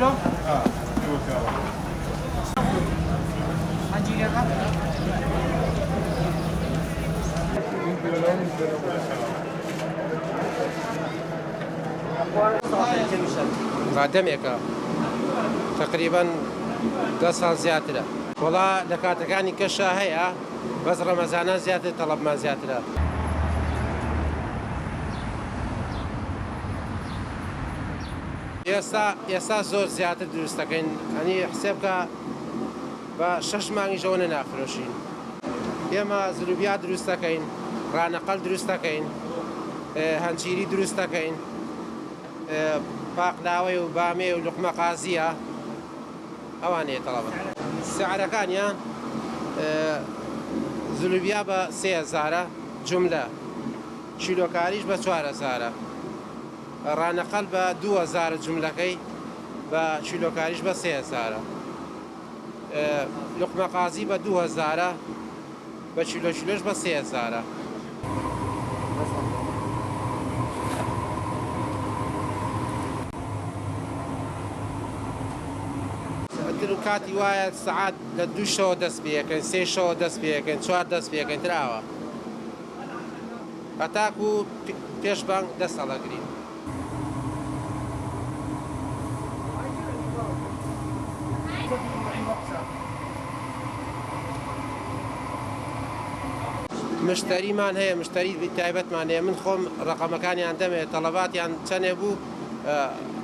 کیلۆ هەنجیرەکە دەمێکە تقریبان 10 ساڵ زیاترە وەڵا لە کاتەکانی کەشە هەیە بەس ڕەمەزانە زیاتر تەڵەبمان زیاترە ئێستا زۆر زیاتر دروست دەکەین ئەنی حسێب بکە بە 6 مانگیشەوە نەنافرۆشین ئێمە زلوبیا دروست دەکەین ڕانەقەل دروست دەکەین هەنجیری دروست دەکەین باقلاوەی و بامێ و لوقمە قازیە ئەوانەیە تەڵەبن سعرەکانیان زلوبیا بە 3000 جملە کیلۆکاریش بە 4000 ڕانەقەل بە 2000 جملەکەی بە کیلۆکاریش بە 3000 لوقمە قازی بە 2000 بە کیلۆش بە 3000 کاتی وایە سەعات لە 2 شەوە دەست پێەکەن 3 شەوە دەست پێەکەن 4 دەست پێەکەن تراوە هەتاکو و پێش بانگ دەست هەڵەگرین مشتریمان هەیە مشتری تایبەتمان هەیە من خۆم ڕقەمەکانیان دەمێت تەڵەباتیان چەندێ بوو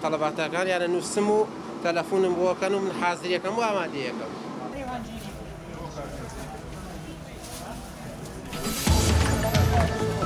تەڵەباتەکانیانە نووسم و تەلەفۆنم بۆکەن و من حازریەکەم و ئامادەیەکەم هەنجیری